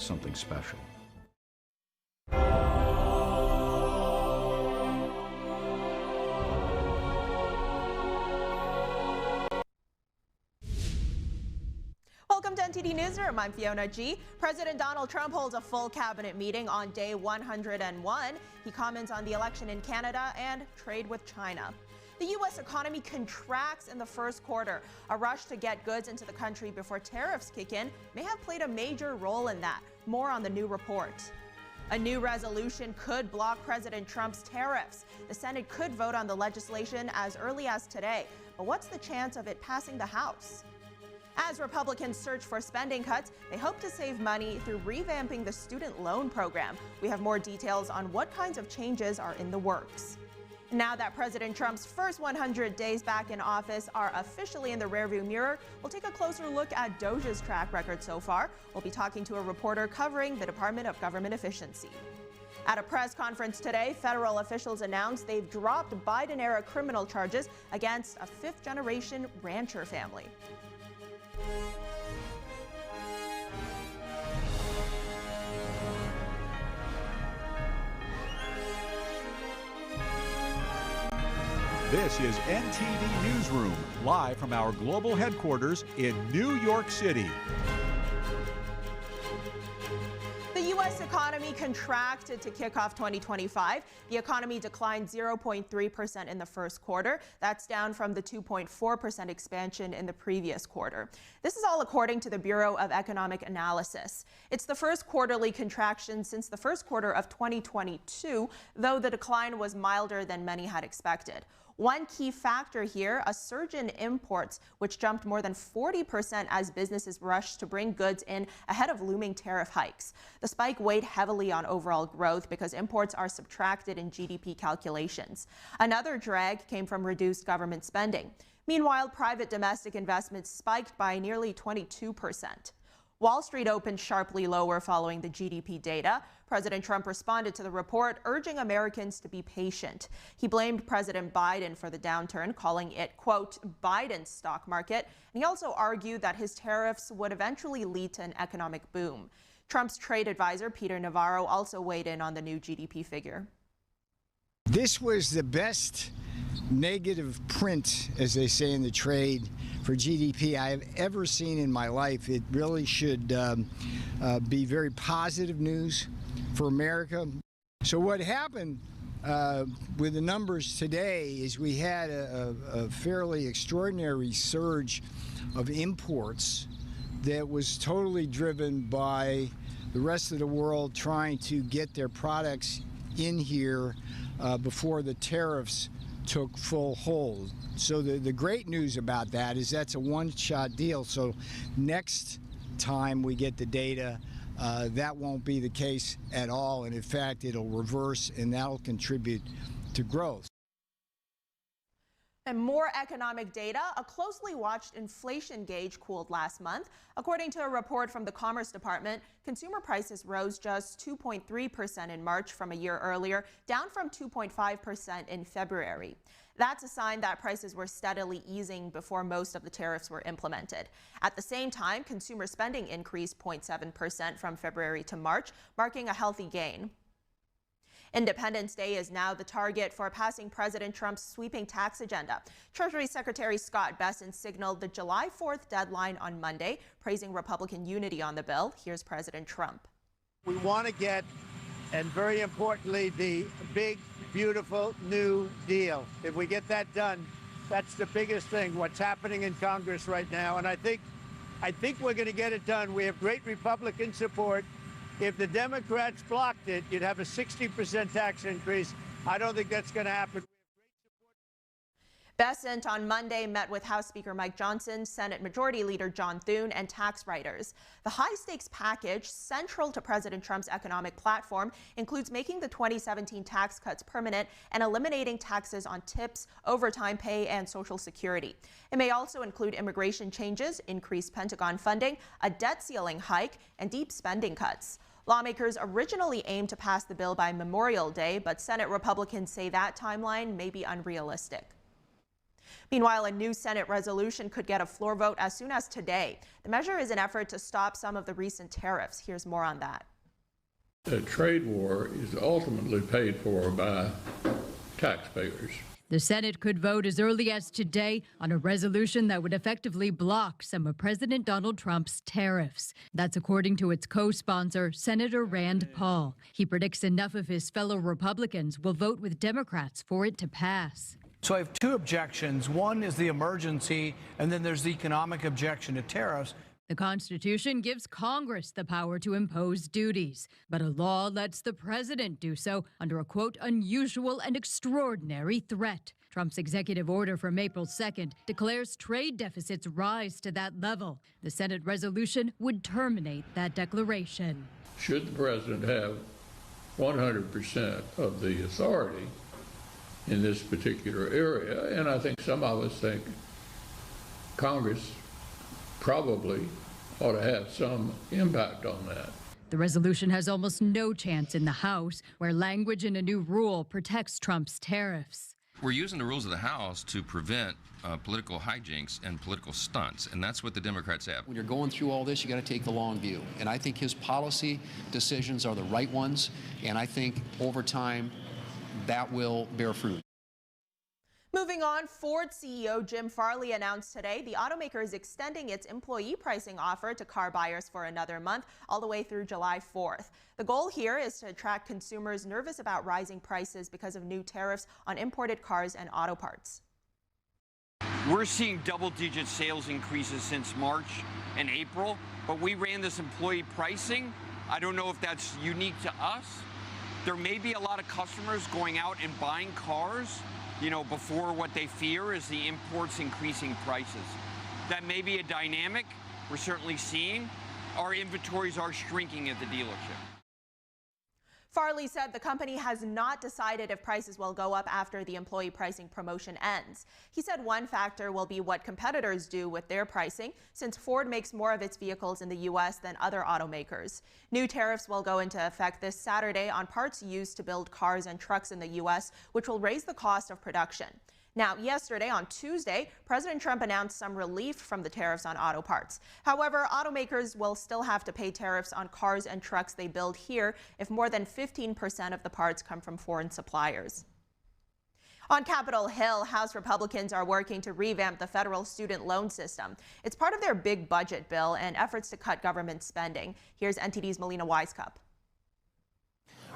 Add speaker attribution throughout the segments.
Speaker 1: something special.
Speaker 2: Welcome to NTD Newsroom. I'm Fiona G. President Donald Trump holds a full cabinet meeting on day 101. He comments on the election in Canada and trade with China. The U.S. economy contracts in the first quarter. A rush to get goods into the country before tariffs kick in may have played a major role in that. More on the new report. A new resolution could block President Trump's tariffs. The Senate could vote on the legislation as early as today. But what's the chance of it passing the House? As Republicans search for spending cuts, they hope to save money through revamping the student loan program. We have more details on what kinds of changes are in the works. Now that President Trump's first 100 days back in office are officially in the rearview mirror, we'll take a closer look at Doge's track record so far. We'll be talking to a reporter covering the Department of Government Efficiency. At a press conference today, federal officials announced they've dropped Biden-era criminal charges against a fifth-generation rancher family.
Speaker 3: This is NTD Newsroom, live from our global headquarters in New York City.
Speaker 2: The U.S. economy contracted to kick off 2025. The economy declined 0.3% in the first quarter. That's down from the 2.4% expansion in the previous quarter. This is all according to the Bureau of Economic Analysis. It's the first quarterly contraction since the first quarter of 2022, though the decline was milder than many had expected. One key factor here, a surge in imports, which jumped more than 40% as businesses rushed to bring goods in ahead of looming tariff hikes. The spike weighed heavily on overall growth because imports are subtracted in GDP calculations. Another drag came from reduced government spending. Meanwhile, private domestic investments spiked by nearly 22%. Wall Street opened sharply lower following the GDP data. President Trump responded to the report, urging Americans to be patient. He blamed President Biden for the downturn, calling it, quote, Biden's stock market. And he also argued that his tariffs would eventually lead to an economic boom. Trump's trade advisor, Peter Navarro, also weighed in on the new GDP figure.
Speaker 4: This was the best negative print, as they say in the trade, for GDP I have ever seen in my life. It really should be very positive news for America. So what happened with the numbers today is we had a fairly extraordinary surge of imports that was totally driven by the rest of the world trying to get their products in here before the tariffs took full hold. So the great news about that is that's a one-shot deal. So next time we get the data, that won't be the case at all. And in fact, it'll reverse and that'll contribute to growth.
Speaker 2: And more economic data, a closely watched inflation gauge cooled last month. According to a report from the Commerce Department, consumer prices rose just 2.3% in March from a year earlier, down from 2.5% in February. That's a sign that prices were steadily easing before most of the tariffs were implemented. At the same time, consumer spending increased 0.7% from February to March, marking a healthy gain. Independence Day is now the target for passing President Trump's sweeping tax agenda. Treasury Secretary Scott Bessent signaled the July 4th deadline on Monday, praising Republican unity on the bill. Here's President Trump.
Speaker 5: We want to get, and very importantly, the big, beautiful new deal. If we get that done, that's the biggest thing, what's happening in Congress right now. And I think we're going to get it done. We have great Republican support. If the Democrats blocked it, you'd have a 60% tax increase. I don't think that's going to happen.
Speaker 2: Bessent on Monday met with House Speaker Mike Johnson, Senate Majority Leader John Thune, and tax writers. The high-stakes package, central to President Trump's economic platform, includes making the 2017 tax cuts permanent and eliminating taxes on tips, overtime pay, and Social Security. It may also include immigration changes, increased Pentagon funding, a debt ceiling hike, and deep spending cuts. Lawmakers originally aimed to pass the bill by Memorial Day, but Senate Republicans say that timeline may be unrealistic. Meanwhile, a new Senate resolution could get a floor vote as soon as today. The measure is an effort to stop some of the recent tariffs. Here's more on that.
Speaker 1: The trade war is ultimately paid for by taxpayers.
Speaker 6: The Senate could vote as early as today on a resolution that would effectively block some of President Donald Trump's tariffs. That's according to its co-sponsor, Senator Rand Paul. He predicts enough of his fellow Republicans will vote with Democrats for it to pass.
Speaker 7: So I have two objections. One is the emergency, and then there's the economic objection to tariffs.
Speaker 6: The Constitution gives Congress the power to impose duties, but a law lets the president do so under a, quote, unusual and extraordinary threat. Trump's executive order from April 2nd declares trade deficits rise to that level. The Senate resolution would terminate that declaration.
Speaker 1: Should the president have 100% of the authority in this particular area? And I think some of us think Congress probably ought to have some impact on that.
Speaker 6: The resolution has almost no chance in the House, where language in a new rule protects Trump's tariffs.
Speaker 8: We're using the rules of the House to prevent political hijinks and political stunts, and that's what the Democrats have.
Speaker 9: When you're going through all this, you got to take the long view, and I think his policy decisions are the right ones, and I think over time that will bear fruit.
Speaker 2: Moving on, Ford CEO Jim Farley announced today the automaker is extending its employee pricing offer to car buyers for another month, all the way through July 4th. The goal here is to attract consumers nervous about rising prices because of new tariffs on imported cars and auto parts.
Speaker 10: We're seeing double-digit sales increases since March and April, but we ran this employee pricing. I don't know if that's unique to us. There may be a lot of customers going out and buying cars, before what they fear is the imports increasing prices. That may be a dynamic we're certainly seeing. Our inventories are shrinking at the dealership.
Speaker 2: Farley said the company has not decided if prices will go up after the employee pricing promotion ends. He said one factor will be what competitors do with their pricing, since Ford makes more of its vehicles in the U.S. than other automakers. New tariffs will go into effect this Saturday on parts used to build cars and trucks in the U.S., which will raise the cost of production. Now, yesterday, on Tuesday, President Trump announced some relief from the tariffs on auto parts. However, automakers will still have to pay tariffs on cars and trucks they build here if more than 15% of the parts come from foreign suppliers. On Capitol Hill, House Republicans are working to revamp the federal student loan system. It's part of their big budget bill and efforts to cut government spending. Here's NTD's Melina Weiskup.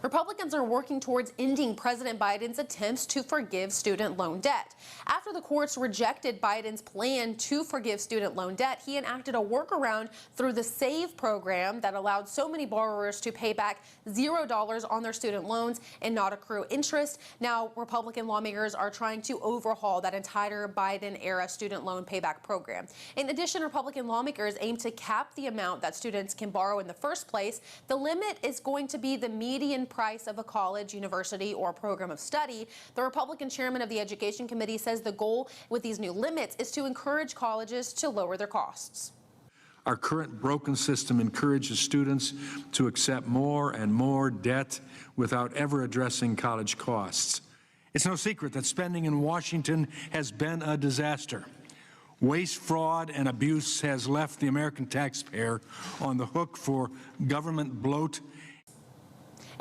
Speaker 11: Republicans are working towards ending President Biden's attempts to forgive student loan debt. After the courts rejected Biden's plan to forgive student loan debt, he enacted a workaround through the SAVE program that allowed so many borrowers to pay back $0 on their student loans and not accrue interest. Now, Republican lawmakers are trying to overhaul that entire Biden-era student loan payback program. In addition, Republican lawmakers aim to cap the amount that students can borrow in the first place. The limit is going to be the median price of a college, university, or program of study. The Republican chairman of the Education Committee says the goal with these new limits is to encourage colleges to lower their costs.
Speaker 12: Our current broken system encourages students to accept more and more debt without ever addressing college costs. It's no secret that spending in Washington has been a disaster. Waste, fraud, and abuse has left the American taxpayer on the hook for government bloat.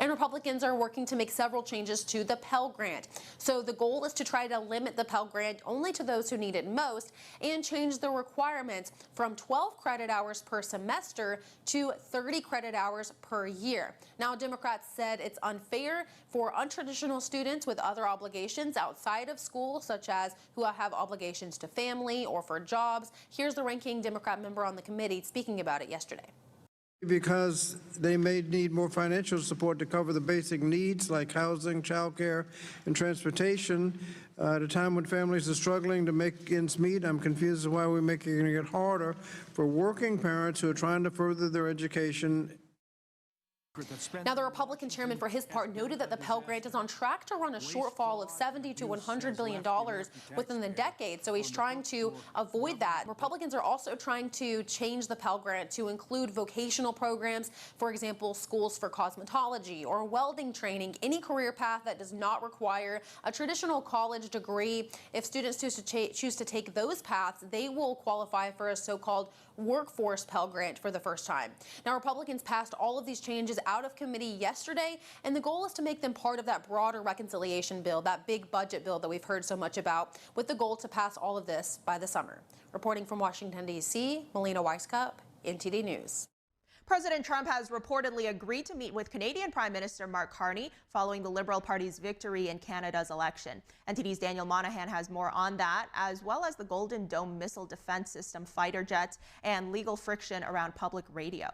Speaker 11: And Republicans are working to make several changes to the Pell Grant. So the goal is to try to limit the Pell Grant only to those who need it most and change the requirements from 12 credit hours per semester to 30 credit hours per year. Now, Democrats said it's unfair for untraditional students with other obligations outside of school, such as who have obligations to family or for jobs. Here's the ranking Democrat member on the committee speaking about it yesterday.
Speaker 13: Because they may need more financial support to cover the basic needs like housing, childcare, and transportation at a time when families are struggling to make ends meet. I'm confused as why we're making it harder for working parents who are trying to further their education.
Speaker 11: Now, the Republican chairman, for his part, noted that the Pell Grant is on track to run a shortfall of $70 to $100 billion within the decade, so he's trying to avoid that. Republicans are also trying to change the Pell Grant to include vocational programs, for example, schools for cosmetology or welding training, any career path that does not require a traditional college degree. If students choose to take those paths, they will qualify for a so-called workforce Pell Grant for the first time. Now, Republicans passed all of these changes out of committee yesterday, and the goal is to make them part of that broader reconciliation bill, that big budget bill that we've heard so much about, with the goal to pass all of this by the summer. Reporting from Washington, D.C., Melina Weiskup, NTD News.
Speaker 2: President Trump has reportedly agreed to meet with Canadian Prime Minister Mark Carney following the Liberal Party's victory in Canada's election. NTD's Daniel Monahan has more on that, as well as the Golden Dome missile defense system fighter jets and legal friction around public radio.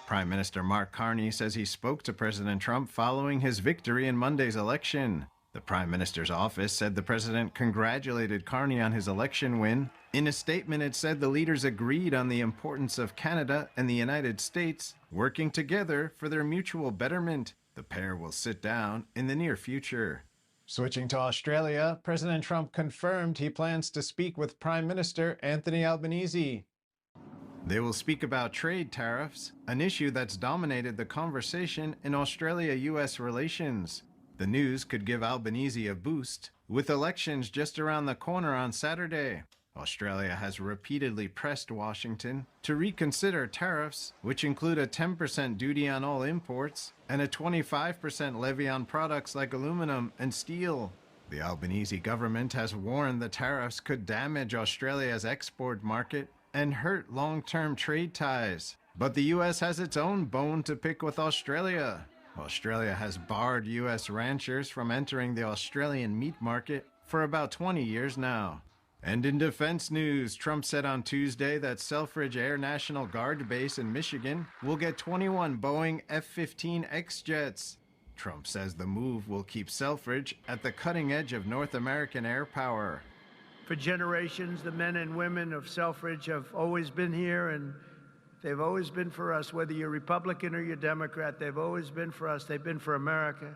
Speaker 14: Prime Minister Mark Carney says he spoke to President Trump following his victory in Monday's election. The Prime Minister's office said the president congratulated Carney on his election win. In a statement, it said the leaders agreed on the importance of Canada and the United States working together for their mutual betterment. The pair will sit down in the near future. Switching to Australia, President Trump confirmed he plans to speak with Prime Minister Anthony Albanese. They will speak about trade tariffs, an issue that's dominated the conversation in Australia-US relations. The news could give Albanese a boost, with elections just around the corner on Saturday. Australia has repeatedly pressed Washington to reconsider tariffs, which include a 10% duty on all imports and a 25% levy on products like aluminum and steel. The Albanese government has warned the tariffs could damage Australia's export market and hurt long-term trade ties. But the U.S. has its own bone to pick with Australia. Australia has barred U.S. ranchers from entering the Australian meat market for about 20 years now. And in defense news, Trump said on Tuesday that Selfridge Air National Guard Base in Michigan will get 21 Boeing F-15X jets. Trump says the move will keep Selfridge at the cutting edge of North American air power.
Speaker 5: For generations, the men and women of Selfridge have always been here, and they've always been for us. Whether you're Republican or you're Democrat, they've always been for us. They've been for America.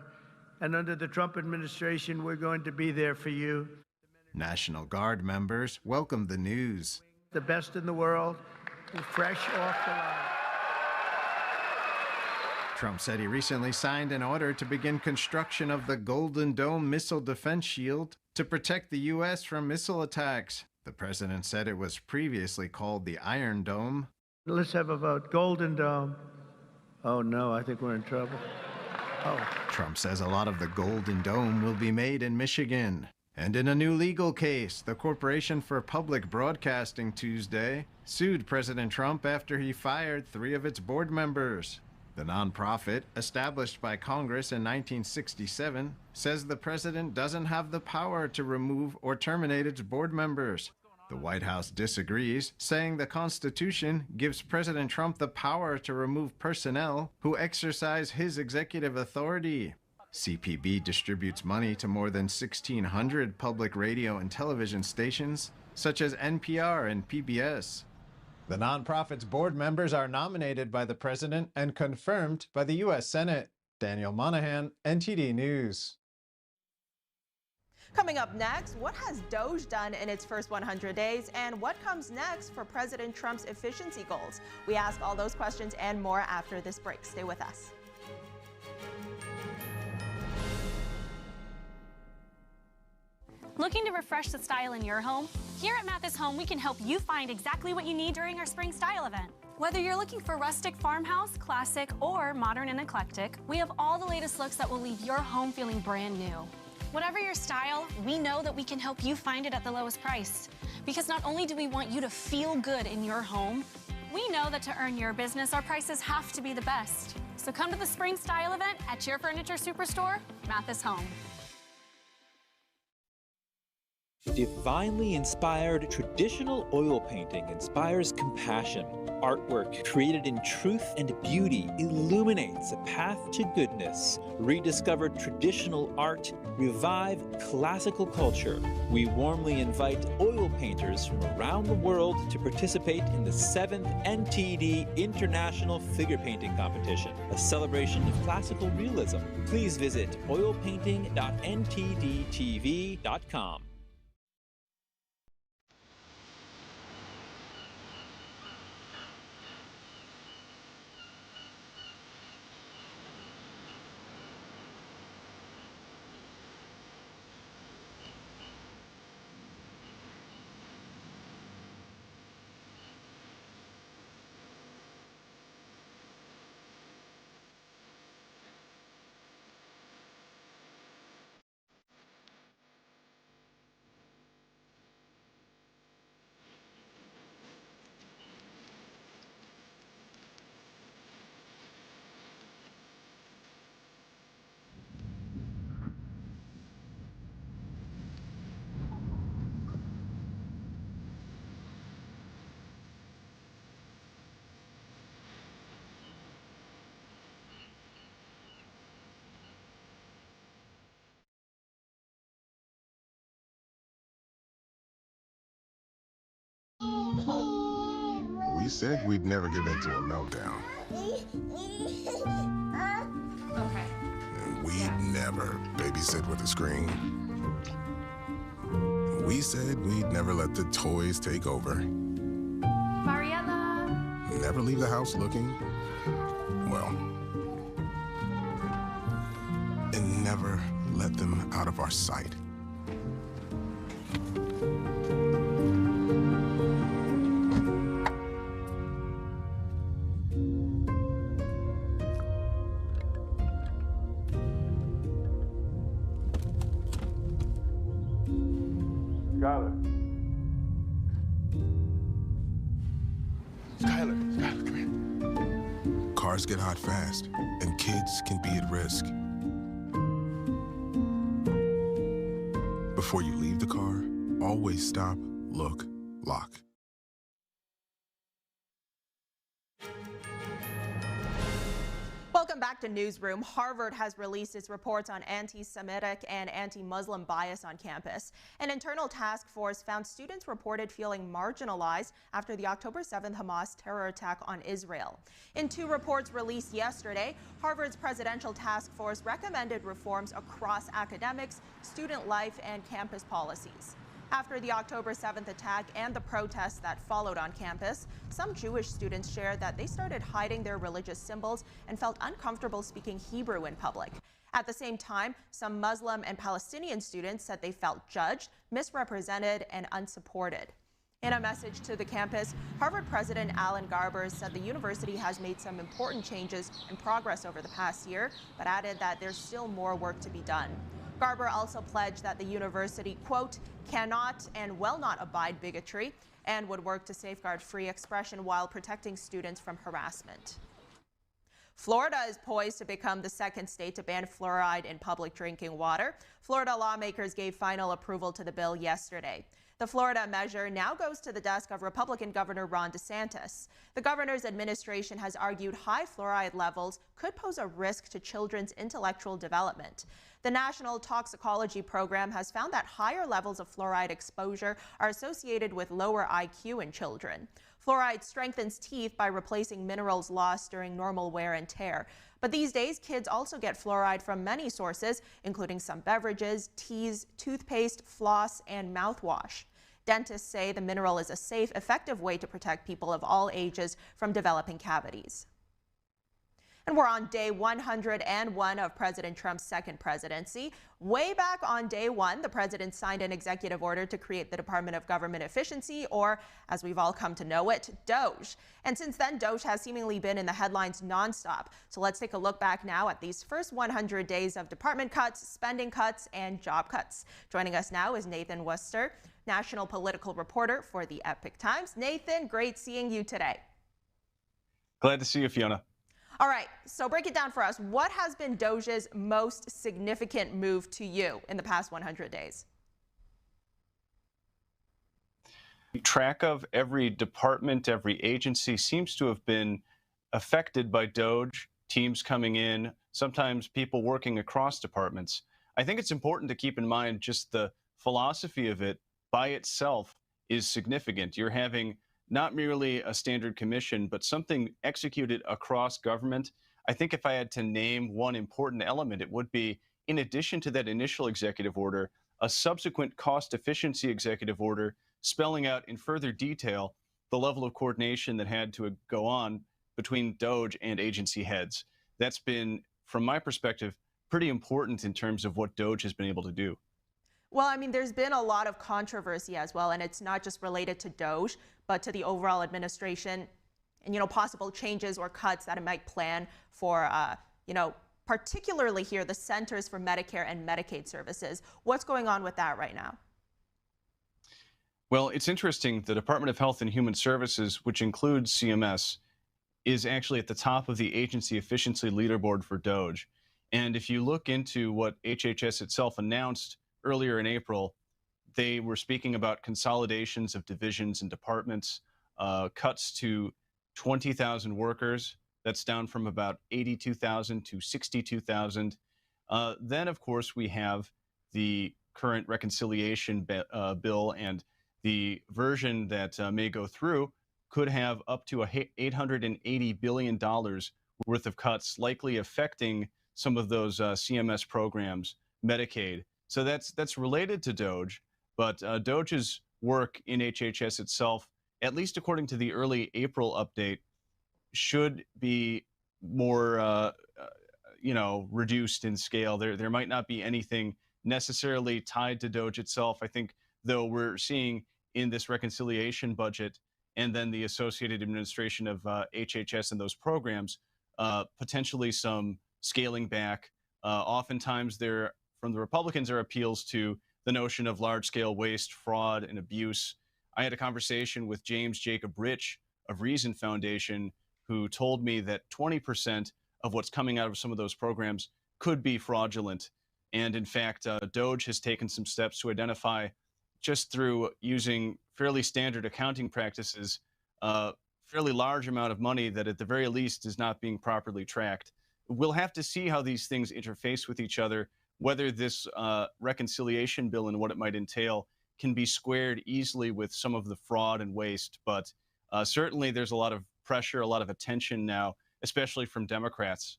Speaker 5: And under the Trump administration, we're going to be there for you.
Speaker 14: National Guard members welcomed the news.
Speaker 5: The best in the world, fresh off the line.
Speaker 14: Trump said he recently signed an order to begin construction of the Golden Dome missile defense shield to protect the U.S. from missile attacks. The president said it was previously called the Iron Dome.
Speaker 5: Let's have a vote. Golden Dome. Oh, no, I think we're in trouble. Oh.
Speaker 14: Trump says a lot of the Golden Dome will be made in Michigan. And in a new legal case, the Corporation for Public Broadcasting Tuesday sued President Trump after he fired 3 of its board members. The nonprofit, established by Congress in 1967, says the president doesn't have the power to remove or terminate its board members. The White House disagrees, saying the Constitution gives President Trump the power to remove personnel who exercise his executive authority. CPB distributes money to more than 1,600 public radio and television stations, such as NPR and PBS. The nonprofit's board members are nominated by the president and confirmed by the U.S. Senate. Daniel Monahan, NTD News.
Speaker 2: Coming up next, what has Doge done in its first 100 days, and what comes next for President Trump's efficiency goals? We ask all those questions and more after this break. Stay with us.
Speaker 15: Looking to refresh the style in your home? Here at Mathis Home, we can help you find exactly what you need during our spring style event. Whether you're looking for rustic farmhouse, classic, or modern and eclectic, we have all the latest looks that will leave your home feeling brand new. Whatever your style, we know that we can help you find it at the lowest price. Because not only do we want you to feel good in your home, we know that to earn your business, our prices have to be the best. So come to the spring style event at your furniture superstore, Mathis Home.
Speaker 16: Divinely inspired traditional oil painting inspires compassion. Artwork created in truth and beauty illuminates a path to goodness. Rediscover traditional art, revive classical culture. We warmly invite oil painters from around the world to participate in the 7th NTD International Figure Painting Competition, a celebration of classical realism. Please visit oilpainting.ntdtv.com.
Speaker 17: We said we'd never get into a meltdown.
Speaker 2: Okay.
Speaker 17: And we'd never babysit with a screen. We said we'd never let the toys take over.
Speaker 15: Mariella.
Speaker 17: Never leave the house looking, well, and never let them out of our sight. Skylar, come here. Cars get hot fast, and kids can be at risk. Before you leave the car, always stop, look, lock.
Speaker 2: Welcome back to Newsroom. Harvard has released its reports on anti-Semitic and anti-Muslim bias on campus. An internal task force found students reported feeling marginalized after the October 7th Hamas terror attack on Israel. In 2 reports released yesterday, Harvard's presidential task force recommended reforms across academics, student life, and campus policies. After the October 7th attack and the protests that followed on campus, some Jewish students shared that they started hiding their religious symbols and felt uncomfortable speaking Hebrew in public. At the same time, some Muslim and Palestinian students said they felt judged, misrepresented, and unsupported. In a message to the campus, Harvard President Alan Garber said the university has made some important changes and progress over the past year, but added that there's still more work to be done. Garber also pledged that the university, quote, cannot and will not abide bigotry and would work to safeguard free expression while protecting students from harassment. Florida is poised to become the 2nd state to ban fluoride in public drinking water. Florida lawmakers gave final approval to the bill yesterday. The Florida measure now goes to the desk of Republican Governor Ron DeSantis. The governor's administration has argued high fluoride levels could pose a risk to children's intellectual development. The National Toxicology Program has found that higher levels of fluoride exposure are associated with lower IQ in children. Fluoride strengthens teeth by replacing minerals lost during normal wear and tear. But these days, kids also get fluoride from many sources, including some beverages, teas, toothpaste, floss, and mouthwash. Dentists say the mineral is a safe, effective way to protect people of all ages from developing cavities. And we're on day 101 of President Trump's 2nd presidency. Way back on day 1, the president signed an executive order to create the Department of Government Efficiency, or as we've all come to know it, DOGE. And since then, DOGE has seemingly been in the headlines nonstop. So let's take a look back now at these first 100 days of department cuts, spending cuts, and job cuts. Joining us now is Nathan Worcester, national political reporter for the Epic Times. Nathan, great seeing you today.
Speaker 18: Glad to see you, Fiona.
Speaker 2: All right, so break it down for us. What has been DOGE's most significant move to you in the past 100 days?
Speaker 18: track of. Every department, every agency seems to have been affected by Doge, teams coming in, sometimes people working across departments. I think it's important to keep in mind just the philosophy of it by itself is significant. You're having not merely a standard commission, but something executed across government. I think if I had to name one important element, it would be, in addition to that initial executive order, a subsequent cost efficiency executive order spelling out in further detail the level of coordination that had to go on between Doge and agency heads. That's been, from my perspective, pretty important in terms of what Doge has been able to do.
Speaker 2: Well, I mean, there's been a lot of controversy as well, and it's not just related to Doge, but to the overall administration and, possible changes or cuts that it might plan for, particularly here, the Centers for Medicare and Medicaid Services. What's going on with that right now?
Speaker 18: Well, it's interesting. The Department of Health and Human Services, which includes CMS, is actually at the top of the agency efficiency leaderboard for Doge. And if you look into what HHS itself announced earlier in April, they were speaking about consolidations of divisions and departments, cuts to 20,000 workers. That's down from about 82,000 to 62,000. Then, of course, we have the current reconciliation bill, and the version that may go through could have up to $880 billion worth of cuts, likely affecting some of those CMS programs, Medicaid. So that's related to Doge, but Doge's work in HHS itself, at least according to the early April update, should be more, reduced in scale. There might not be anything necessarily tied to Doge itself. I think, though, we're seeing in this reconciliation budget and then the associated administration of HHS and those programs, potentially some scaling back. Oftentimes there, from the Republicans, are appeals to the notion of large-scale waste, fraud, and abuse. I had a conversation with James Jacob Rich of Reason Foundation, who told me that 20% of what's coming out of some of those programs could be fraudulent. And in fact, Doge has taken some steps to identify, just through using fairly standard accounting practices, a fairly large amount of money that at the very least is not being properly tracked. We'll have to see how these things interface with each other, whether this reconciliation bill and what it might entail can be squared easily with some of the fraud and waste. But certainly there's a lot of pressure, a lot of attention now, especially from Democrats.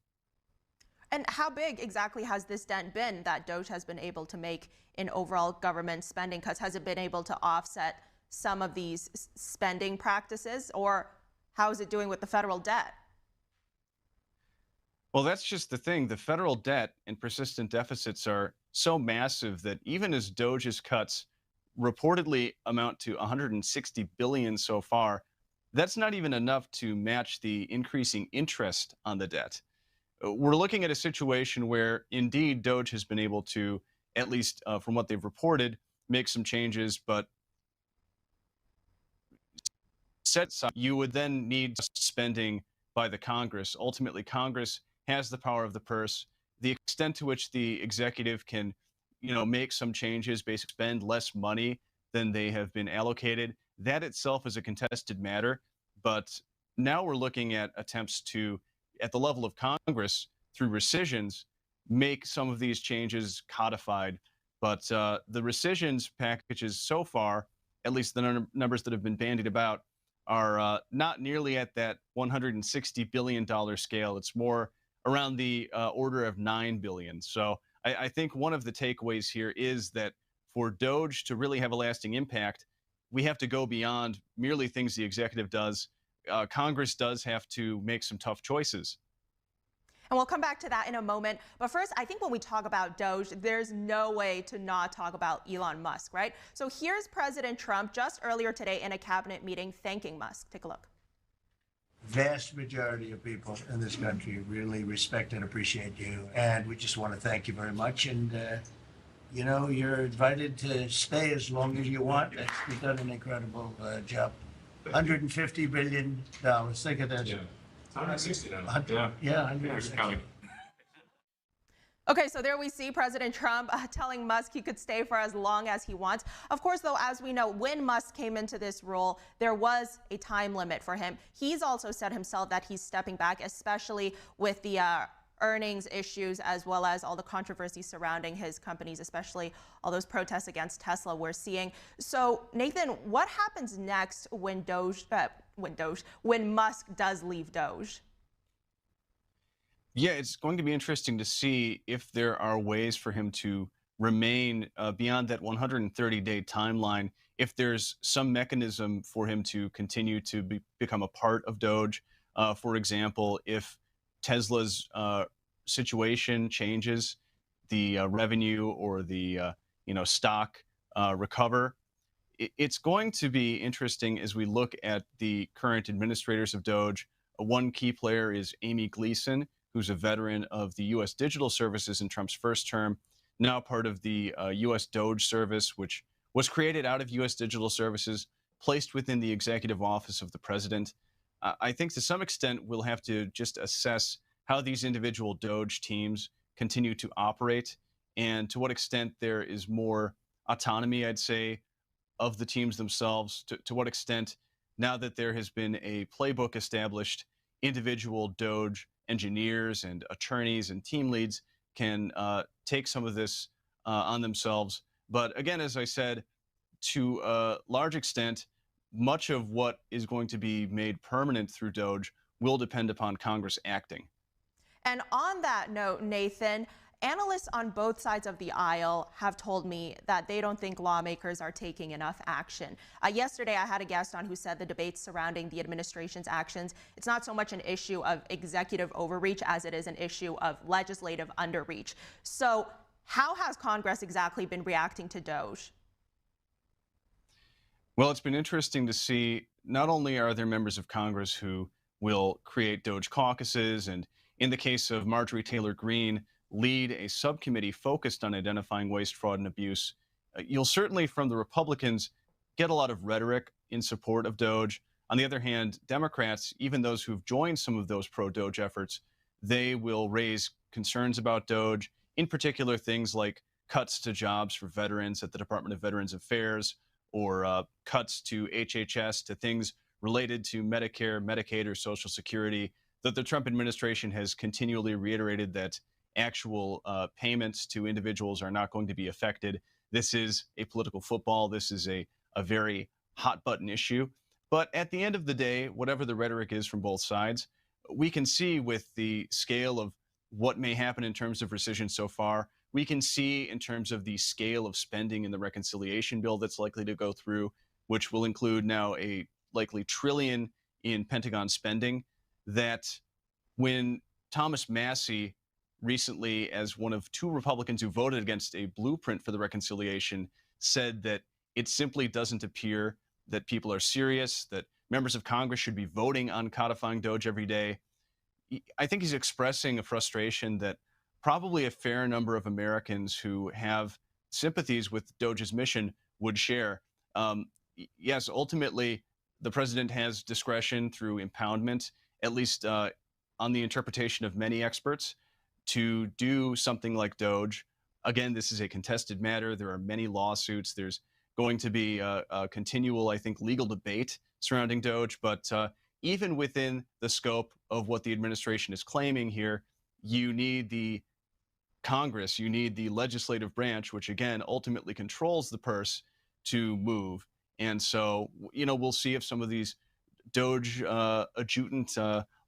Speaker 2: And how big exactly has this dent been that Doge has been able to make in overall government spending cuts? Has it been able to offset some of these spending practices, or how is it doing with the federal debt?
Speaker 18: Well, that's just the thing. The federal debt and persistent deficits are so massive that even as Doge's cuts reportedly amount to $160 billion so far, that's not even enough to match the increasing interest on the debt. We're looking at a situation where, indeed, Doge has been able to, at least from what they've reported, make some changes, but you would then need spending by the Congress. Ultimately, Congress has the power of the purse. The extent to which the executive can, make some changes, basically spend less money than they have been allocated, that itself is a contested matter. But now we're looking at attempts to, at the level of Congress, through rescissions, make some of these changes codified. But the rescissions packages so far, at least the numbers that have been bandied about, are not nearly at that $160 billion scale. It's more around the order of $9 billion. So I think one of the takeaways here is that for Doge to really have a lasting impact, we have to go beyond merely things the executive does. Congress does have to make some tough choices.
Speaker 2: And we'll come back to that in a moment. But first, I think when we talk about Doge, there's no way to not talk about Elon Musk, right? So here's President Trump just earlier today in a cabinet meeting thanking Musk. Take a look.
Speaker 5: Vast majority of people in this country really respect and appreciate you. And we just want to thank you very much. And, you're invited to stay as long as you want. You've done an incredible job. $150 billion. Think of that.
Speaker 19: Yeah. 160 now.
Speaker 5: Yeah, 160.
Speaker 2: Okay, so there we see President Trump telling Musk he could stay for as long as he wants. Of course, though, as we know, when Musk came into this role, there was a time limit for him. He's also said himself that he's stepping back, especially with the earnings issues, as well as all the controversy surrounding his companies, especially all those protests against Tesla we're seeing. So, Nathan, what happens next when Musk does leave Doge?
Speaker 18: Yeah, it's going to be interesting to see if there are ways for him to remain beyond that 130-day timeline, if there's some mechanism for him to continue to become a part of Doge. For example, if Tesla's situation changes, the revenue or the stock recover. It's going to be interesting as we look at the current administrators of Doge. One key player is Amy Gleason, who's a veteran of the U.S. Digital Services in Trump's first term, now part of the U.S. Doge service, which was created out of U.S. Digital Services, placed within the executive office of the president. I think to some extent we'll have to just assess how these individual Doge teams continue to operate and to what extent there is more autonomy, I'd say, of the teams themselves, to what extent, now that there has been a playbook established, individual Doge engineers and attorneys and team leads can take some of this on themselves. But again, as I said, to a large extent, much of what is going to be made permanent through Doge will depend upon Congress acting.
Speaker 2: And on that note, Nathan, analysts on both sides of the aisle have told me that they don't think lawmakers are taking enough action. Yesterday, I had a guest on who said the debates surrounding the administration's actions, it's not so much an issue of executive overreach as it is an issue of legislative underreach. So how has Congress exactly been reacting to Doge?
Speaker 18: Well, it's been interesting to see not only are there members of Congress who will create Doge caucuses and, in the case of Marjorie Taylor Greene, lead a subcommittee focused on identifying waste, fraud, and abuse. You'll certainly, from the Republicans, get a lot of rhetoric in support of Doge. On the other hand, Democrats, even those who've joined some of those pro-Doge efforts, they will raise concerns about Doge, in particular things like cuts to jobs for veterans at the Department of Veterans Affairs, or cuts to HHS, to things related to Medicare, Medicaid, or Social Security, that the Trump administration has continually reiterated that actual payments to individuals are not going to be affected. This is a political football. This is a very hot button issue. But at the end of the day, whatever the rhetoric is from both sides, we can see with the scale of what may happen in terms of rescission so far, we can see in terms of the scale of spending in the reconciliation bill that's likely to go through, which will include now a likely $1 trillion in Pentagon spending, that when Thomas Massie recently, as one of 2 Republicans who voted against a blueprint for the reconciliation, said that it simply doesn't appear that people are serious, that members of Congress should be voting on codifying Doge every day. I think he's expressing a frustration that probably a fair number of Americans who have sympathies with Doge's mission would share. Yes, ultimately, the president has discretion through impoundment, at least on the interpretation of many experts, to do something like Doge. Again, this is a contested matter. There are many lawsuits. There's going to be a continual, I think, legal debate surrounding Doge. But even within the scope of what the administration is claiming here, you need the Congress, you need the legislative branch, which again ultimately controls the purse, to move. And so, we'll see if some of these Doge adjutant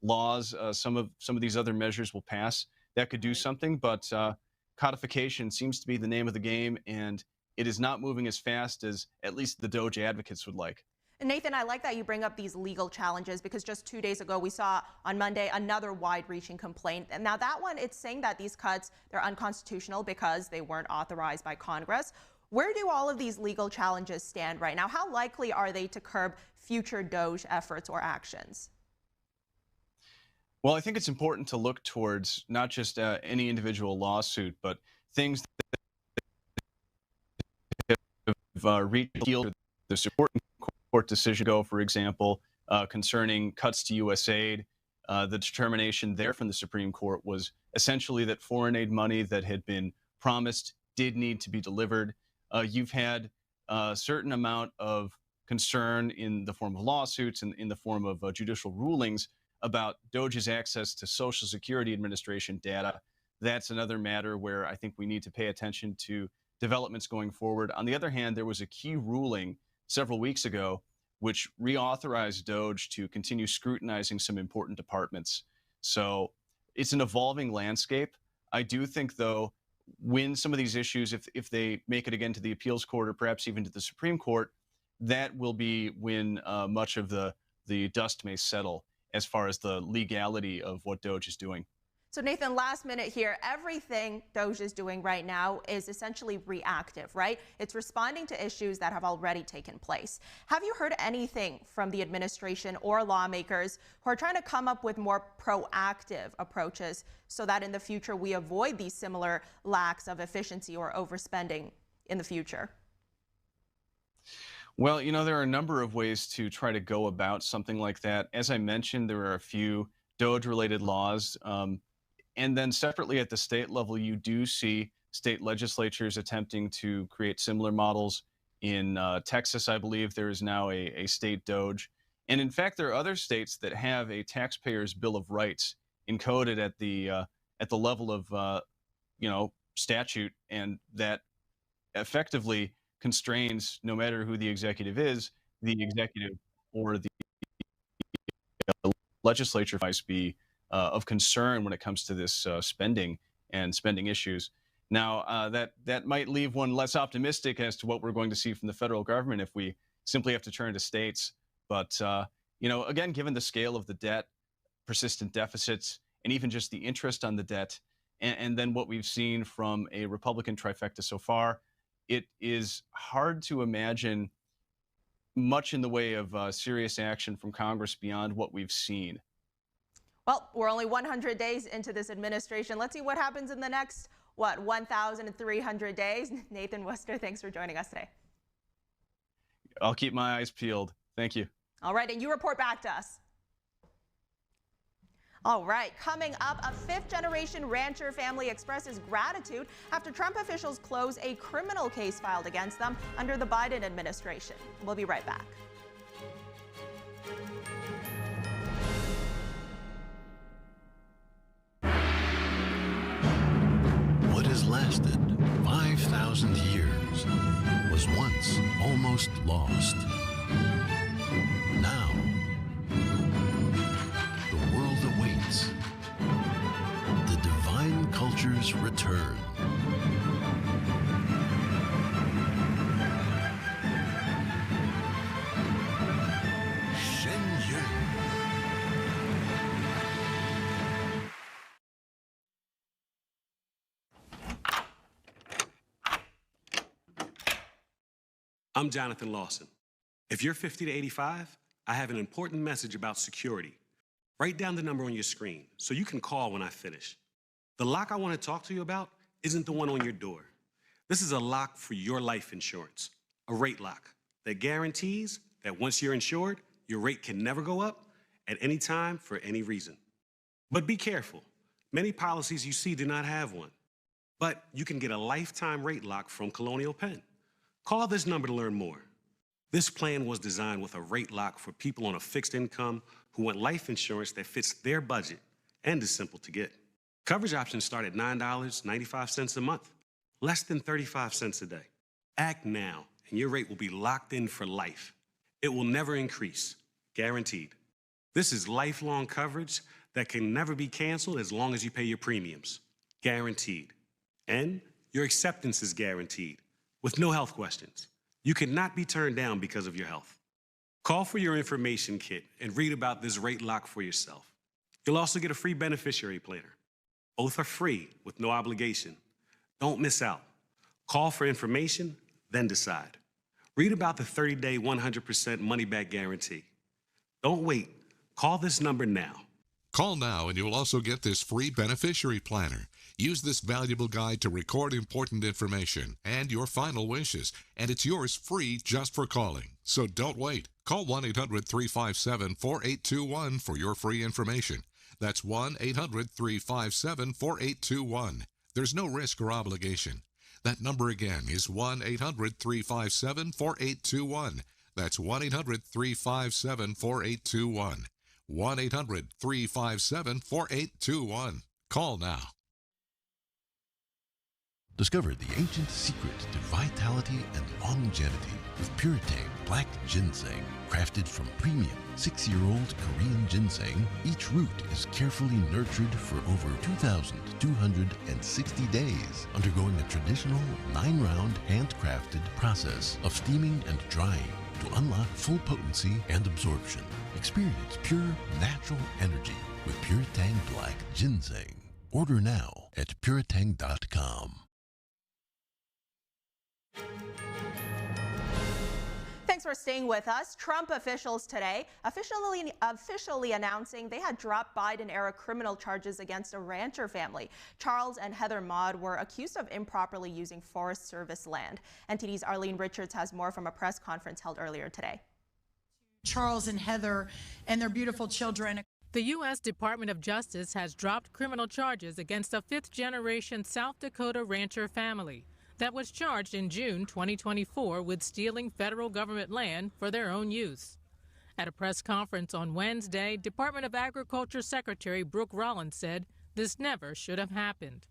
Speaker 18: laws, some of these other measures will pass that could do something. But codification seems to be the name of the game, and it is not moving as fast as at least the Doge advocates would like.
Speaker 2: And Nathan, I like that you bring up these legal challenges, because just 2 days ago we saw on Monday another wide-reaching complaint. And now that one, it's saying that these cuts, they're unconstitutional because they weren't authorized by Congress. Where do all of these legal challenges stand right now? How likely are they to curb future Doge efforts or actions?
Speaker 18: Well, I think it's important to look towards not just any individual lawsuit, but things that have reached the Supreme Court decision, for example, concerning cuts to U.S. aid, the determination there from the Supreme Court was essentially that foreign aid money that had been promised did need to be delivered. You've had a certain amount of concern in the form of lawsuits and in the form of judicial rulings about DOJ's access to Social Security Administration data. That's another matter where I think we need to pay attention to developments going forward. On the other hand, there was a key ruling several weeks ago which reauthorized DOJ to continue scrutinizing some important departments. So it's an evolving landscape. I do think, though, when some of these issues, if they make it again to the appeals court or perhaps even to the Supreme Court, that will be when much of the dust may settle as far as the legality of what DOJ is doing.
Speaker 2: So Nathan, last minute here, everything DOJ is doing right now is essentially reactive, right? It's responding to issues that have already taken place. Have you heard anything from the administration or lawmakers who are trying to come up with more proactive approaches so that in the future we avoid these similar lacks of efficiency or overspending in the future?
Speaker 18: Well, you know, there are a number of ways to try to go about something like that. As I mentioned, there are a few DOJ-related laws. And then separately at the state level, you do see state legislatures attempting to create similar models. In Texas, I believe there is now a state DOJ. And in fact, there are other states that have a taxpayer's Bill of Rights encoded at the level of, statute, and that effectively constrains, no matter who the executive is, the executive or the legislature might be of concern when it comes to this spending and spending issues. Now, that might leave one less optimistic as to what we're going to see from the federal government if we simply have to turn to states. But, again, given the scale of the debt, persistent deficits, and even just the interest on the debt, and then what we've seen from a Republican trifecta so far, it is hard to imagine much in the way of serious action from Congress beyond what we've seen.
Speaker 2: Well, we're only 100 days into this administration. Let's see what happens in the next, 1,300 days. Nathan Worcester, thanks for joining us today.
Speaker 18: I'll keep my eyes peeled. Thank you.
Speaker 2: All right, and you report back to us. All right, coming up, a fifth-generation rancher family expresses gratitude after Trump officials close a criminal case filed against them under the Biden administration. We'll be right back.
Speaker 19: What has lasted 5,000 years was once almost lost. Now, the world awaits the divine culture's return.
Speaker 20: I'm Jonathan Lawson. If you're 50 to 85, I have an important message about security. Write down the number on your screen so you can call when I finish. The lock I want to talk to you about isn't the one on your door. This is a lock for your life insurance, a rate lock that guarantees that once you're insured, your rate can never go up at any time for any reason. But be careful. Many policies you see do not have one. But you can get a lifetime rate lock from Colonial Penn. Call this number to learn more. This plan was designed with a rate lock for people on a fixed income who want life insurance that fits their budget and is simple to get. Coverage options start at $9.95 a month, less than 35 cents a day. Act now, and your rate will be locked in for life. It will never increase, guaranteed. This is lifelong coverage that can never be canceled as long as you pay your premiums, guaranteed. And your acceptance is guaranteed, with no health questions. You cannot be turned down because of your health. Call for your information kit and read about this rate lock for yourself. You'll also get a free beneficiary planner. Both are free with no obligation. Don't miss out. Call for information, then decide. Read about the 30-day 100% money-back guarantee. Don't wait. Call this number now.
Speaker 21: Call now and you'll also get this free beneficiary planner. Use this valuable guide to record important information and your final wishes, and it's yours free just for calling. So don't wait. Call 1-800-357-4821 for your free information. That's 1-800-357-4821. There's no risk or obligation. That number again is 1-800-357-4821. That's 1-800-357-4821. 1-800-357-4821. Call now.
Speaker 19: Discover the ancient secret to vitality and longevity with Puretang Black Ginseng. Crafted from premium 6-year-old Korean ginseng, each root is carefully nurtured for over 2,260 days, undergoing a traditional 9-round handcrafted process of steaming and drying to unlock full potency and absorption. Experience pure, natural energy with Puretang Black Ginseng. Order now at puretang.com.
Speaker 2: Thanks for staying with us. Trump officials today officially announcing they had dropped Biden-era criminal charges against a rancher family. Charles and Heather Maud were accused of improperly using Forest Service land. NTD's Arlene Richards has more from a press conference held earlier today.
Speaker 3: Charles and Heather and their beautiful children.
Speaker 22: The U.S. Department of Justice has dropped criminal charges against a fifth-generation South Dakota rancher family that was charged in June 2024 with stealing federal government land for their own use. At a press conference on Wednesday, Department of Agriculture Secretary Brooke Rollins said this never should have happened.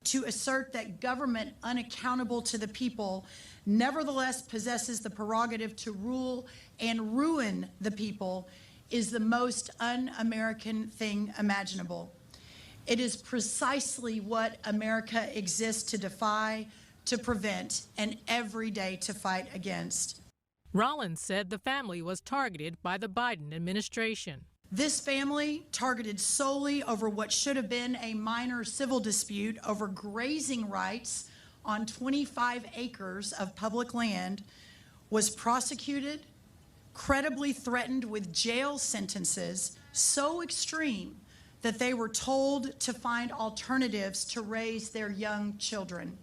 Speaker 3: To assert that government unaccountable to the people nevertheless possesses the prerogative to rule and ruin the people is the most un-American thing imaginable. It is precisely what America exists to defy, to prevent, and every day to fight against.
Speaker 22: Rollins said the family was targeted by the Biden administration.
Speaker 3: This family, targeted solely over what should have been a minor civil dispute over grazing rights on 25 acres of public land, was prosecuted, credibly threatened with jail sentences so extreme that they were told to find alternatives to raise their young children.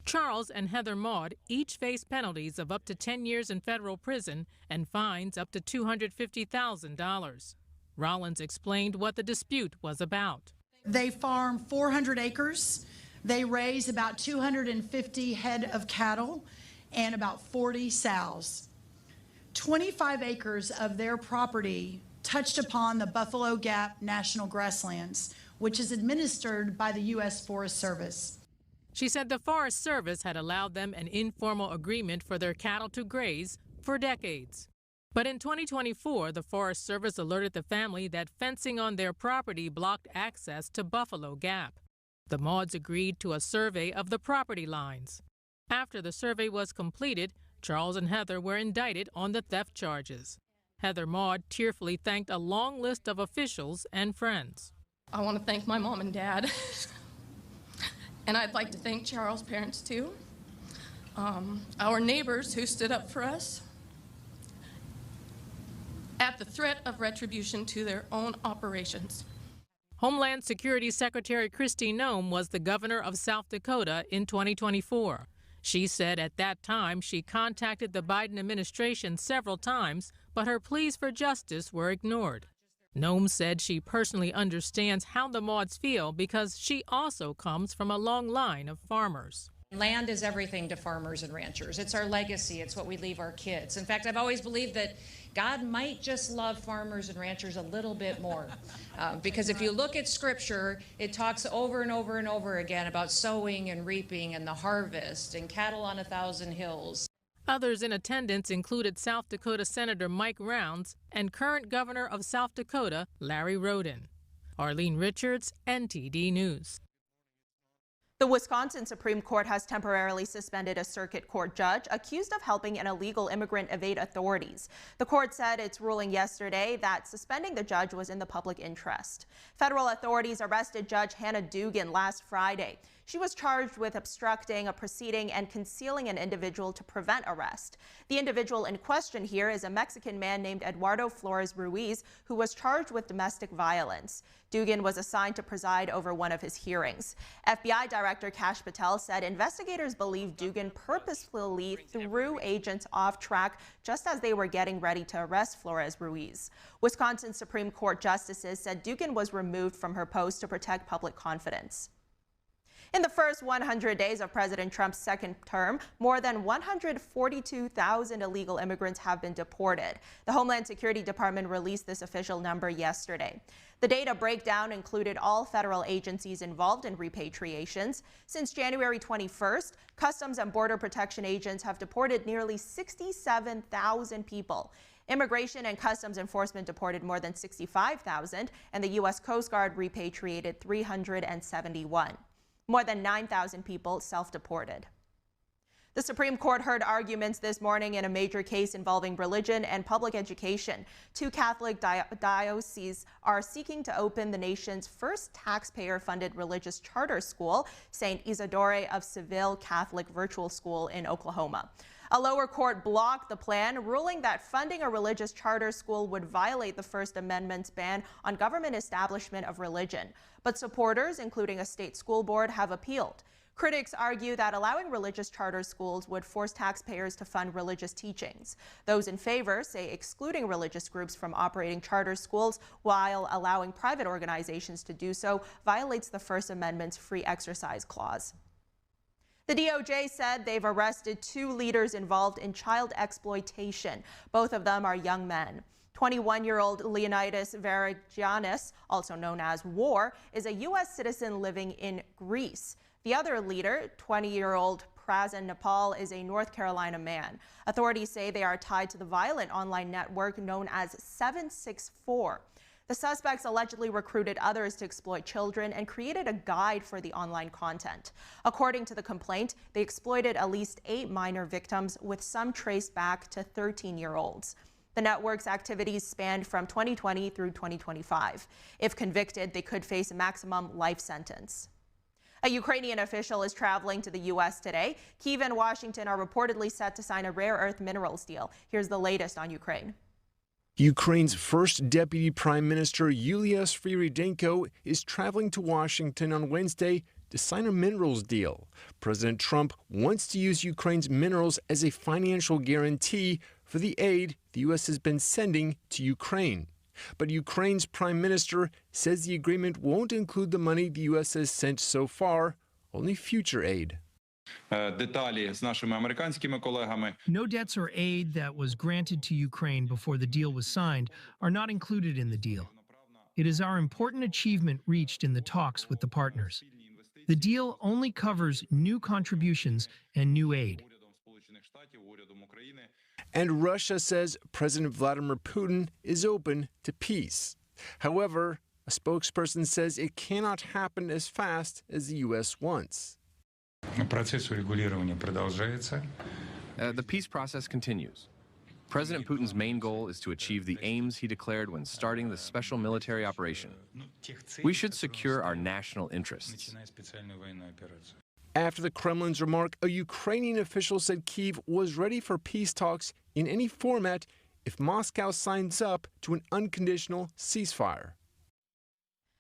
Speaker 22: Charles and Heather Maud each face penalties of up to 10 years in federal prison and fines up to $250,000. Rollins explained what the dispute was about.
Speaker 3: They farm 400 acres. They raise about 250 head of cattle and about 40 sows. 25 acres of their property touched upon the Buffalo Gap National Grasslands, which is administered by the U.S. Forest Service.
Speaker 22: She said the Forest Service had allowed them an informal agreement for their cattle to graze for decades. But in 2024, the Forest Service alerted the family that fencing on their property blocked access to Buffalo Gap. The Mauds agreed to a survey of the property lines. After the survey was completed, Charles and Heather were indicted on the theft charges. Heather Maud tearfully thanked a long list of officials and friends.
Speaker 23: I want to thank my mom and dad. And I'd like to thank Charles' parents, too. Our neighbors who stood up for us at the threat of retribution to their own operations.
Speaker 22: Homeland Security Secretary Kristi Noem was the governor of South Dakota in 2024. She said at that time she contacted the Biden administration several times, but her pleas for justice were ignored. Noem said she personally understands how the Mauds feel because she also comes from a long line of farmers.
Speaker 24: Land is everything to farmers and ranchers. It's our legacy. It's what we leave our kids. In fact, I've always believed that God might just love farmers and ranchers a little bit more. Because if you look at Scripture, it talks over and over and over again about sowing and reaping and the harvest and cattle on 1,000 hills.
Speaker 22: Others in attendance included South Dakota Senator Mike Rounds and current governor of South Dakota, Larry Roden. Arlene Richards, NTD News.
Speaker 2: The Wisconsin Supreme Court has temporarily suspended a circuit court judge accused of helping an illegal immigrant evade authorities. The court said its ruling yesterday that suspending the judge was in the public interest. Federal authorities arrested Judge Hannah Dugan last Friday. She was charged with obstructing a proceeding and concealing an individual to prevent arrest. The individual in question here is a Mexican man named Eduardo Flores Ruiz, who was charged with domestic violence. Dugan was assigned to preside over one of his hearings. FBI Director Kash Patel said investigators believe Dugan purposefully threw agents off track just as they were getting ready to arrest Flores Ruiz. Wisconsin Supreme Court justices said Dugan was removed from her post to protect public confidence. In the first 100 days of President Trump's second term, more than 142,000 illegal immigrants have been deported. The Homeland Security Department released this official number yesterday. The data breakdown included all federal agencies involved in repatriations. Since January 21st, Customs and Border Protection agents have deported nearly 67,000 people. Immigration and Customs Enforcement deported more than 65,000, and the U.S. Coast Guard repatriated 371. More than 9,000 people self-deported. The Supreme Court heard arguments this morning in a major case involving religion and public education. Two Catholic dioceses are seeking to open the nation's first taxpayer-funded religious charter school, St. Isidore of Seville Catholic Virtual School in Oklahoma. A lower court blocked the plan, ruling that funding a religious charter school would violate the First Amendment's ban on government establishment of religion. But supporters, including a state school board, have appealed. Critics argue that allowing religious charter schools would force taxpayers to fund religious teachings. Those in favor say excluding religious groups from operating charter schools while allowing private organizations to do so violates the First Amendment's free exercise clause. The DOJ said they've arrested two leaders involved in child exploitation. Both of them are young men. 21-year-old Leonidas Varogiannis, also known as War, is a U.S. citizen living in Greece. The other leader, 20-year-old Prazen Nepal, is a North Carolina man. Authorities say they are tied to the violent online network known as 764. The suspects allegedly recruited others to exploit children and created a guide for the online content. According to the complaint, they exploited at least 8 minor victims, with some traced back to 13-year-olds. The network's activities spanned from 2020 through 2025. If convicted, they could face a maximum life sentence. A Ukrainian official is traveling to the U.S. today. Kyiv and Washington are reportedly set to sign a rare earth minerals deal. Here's the latest on Ukraine.
Speaker 1: Ukraine's first Deputy Prime Minister Yulia Sviridenko is traveling to Washington on Wednesday to sign a minerals deal. President Trump wants to use Ukraine's minerals as a financial guarantee for the aid the U.S. has been sending to Ukraine. But Ukraine's Prime Minister says the agreement won't include the money the U.S. has sent so far, only future aid.
Speaker 4: No debts or aid that was granted to Ukraine before the deal was signed are not included in the deal. It is our important achievement reached in the talks with the partners. The deal only covers new contributions and new aid.
Speaker 1: And Russia says President Vladimir Putin is open to peace. However, a spokesperson says it cannot happen as fast as the U.S. wants.
Speaker 6: The peace process continues. President Putin's main goal is to achieve the aims he declared when starting the special military operation. We should secure our national interests.
Speaker 1: After the Kremlin's remark, a Ukrainian official said Kyiv was ready for peace talks in any format if Moscow signs up to an unconditional ceasefire.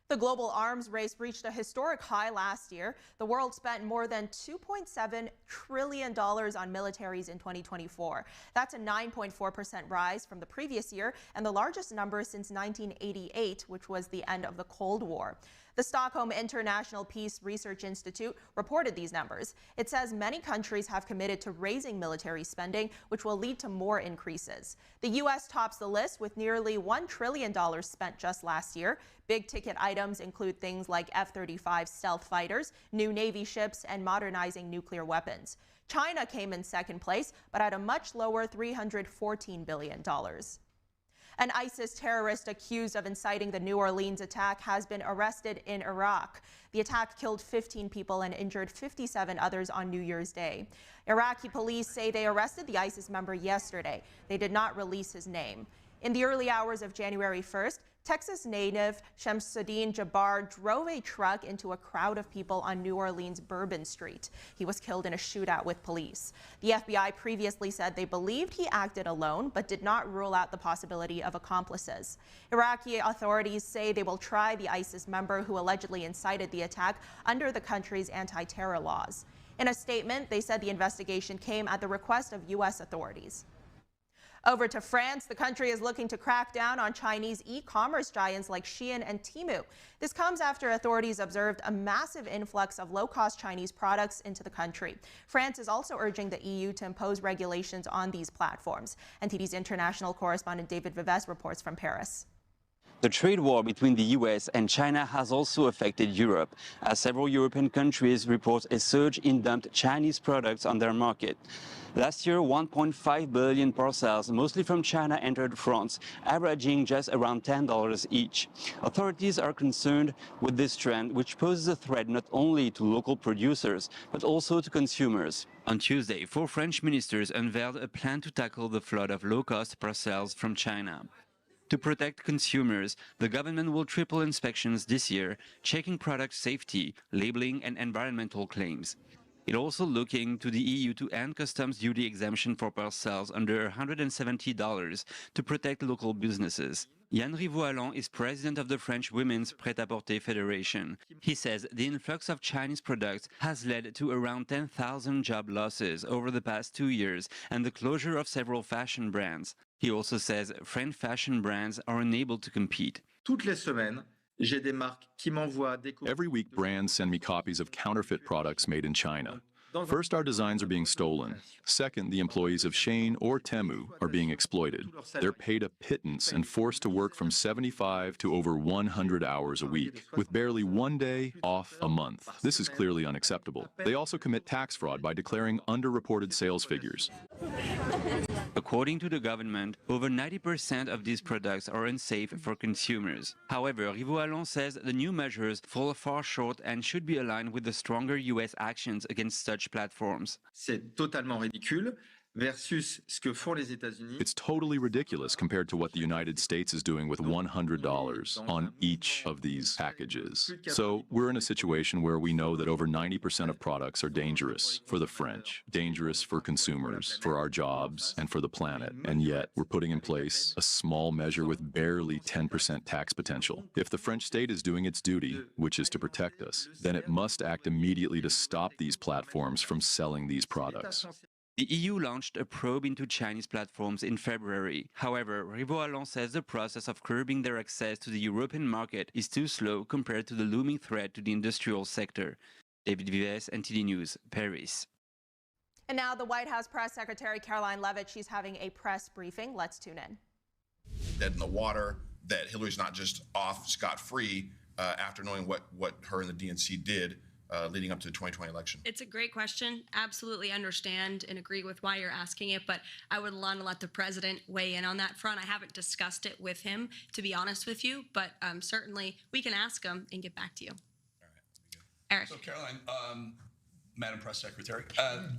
Speaker 2: The global arms race reached a historic high last year. The world spent more than $2.7 trillion on militaries in 2024. That's a 9.4% rise from the previous year and the largest number since 1988, which was the end of the Cold War. The Stockholm International Peace Research Institute reported these numbers. It says many countries have committed to raising military spending, which will lead to more increases. The U.S. tops the list with nearly $1 trillion spent just last year. Big ticket items include things like F-35 stealth fighters, new Navy ships, and modernizing nuclear weapons. China came in second place, but at a much lower $314 billion. An ISIS terrorist accused of inciting the New Orleans attack has been arrested in Iraq. The attack killed 15 people and injured 57 others on New Year's Day. Iraqi police say they arrested the ISIS member yesterday. They did not release his name. In the early hours of January 1st, Texas native Shamsuddin Jabbar drove a truck into a crowd of people on New Orleans' Bourbon Street. He was killed in a shootout with police. The FBI previously said they believed he acted alone, but did not rule out the possibility of accomplices. Iraqi authorities say they will try the ISIS member who allegedly incited the attack under the country's anti-terror laws. In a statement, they said the investigation came at the request of U.S. authorities. Over to France, the country is looking to crack down on Chinese e-commerce giants like Shein and Temu. This comes after authorities observed a massive influx of low-cost Chinese products into the country. France is also urging the EU to impose regulations on these platforms. NTD's international correspondent David Vives reports from Paris.
Speaker 7: The trade war between the US and China has also affected Europe, as several European countries report a surge in dumped Chinese products on their market. Last year, 1.5 billion parcels, mostly from China, entered France, averaging just around $10 each. Authorities are concerned with this trend, which poses a threat not only to local producers, but also to consumers. On Tuesday, 4 French ministers unveiled a plan to tackle the flood of low-cost parcels from China. To protect consumers, the government will triple inspections this year, checking product safety, labeling, and environmental claims. It's also looking to the EU to end customs duty exemption for parcels under $170 to protect local businesses. Yann Rivoalan is president of the French Women's Prêt-à-Porter Federation. He says the influx of Chinese products has led to around 10,000 job losses over the past 2 years and the closure of several fashion brands. He also says French fashion brands are unable to compete.
Speaker 8: Toutes les semaines, j'ai des marques qui m'envoient des
Speaker 9: Every week, brands send me copies of counterfeit products made in China. First, our designs are being stolen. Second, the employees of Shein or Temu are being exploited. They're paid a pittance and forced to work from 75 to over 100 hours a week, with barely 1 day off a month. This is clearly unacceptable. They also commit tax fraud by declaring underreported sales figures.
Speaker 7: According to the government, over 90% of these products are unsafe for consumers. However, Rivoalan says the new measures fall far short and should be aligned with the stronger U.S. actions against such platforms.
Speaker 8: C'est totalement ridicule versus ce que font les États-Unis.
Speaker 9: It's totally ridiculous compared to what the United States is doing with $100 on each of these packages. So we're in a situation where we know that over 90% of products are dangerous for the French, dangerous for consumers, for our jobs, and for the planet. And yet we're putting in place a small measure with barely 10% tax potential. If the French state is doing its duty, which is to protect us, then it must act immediately to stop these platforms from selling these products.
Speaker 7: The EU launched a probe into Chinese platforms in February. However, Rivoalan says the process of curbing their access to the European market is too slow compared to the looming threat to the industrial sector. David Vives, NTD News, Paris.
Speaker 2: And now the White House Press Secretary Caroline Leavitt, she's having a press briefing. Let's tune in.
Speaker 10: Dead in the water, that Hillary's not just off scot-free after knowing what her and the DNC did leading up to the 2020 election?
Speaker 25: It's a great question. Absolutely understand and agree with why you're asking it, but I would want to let the president weigh in on that front. I haven't discussed it with him, to be honest with you, but certainly we can ask him and get back to you.
Speaker 26: All right.
Speaker 25: Eric.
Speaker 26: So, Caroline, Madam Press Secretary,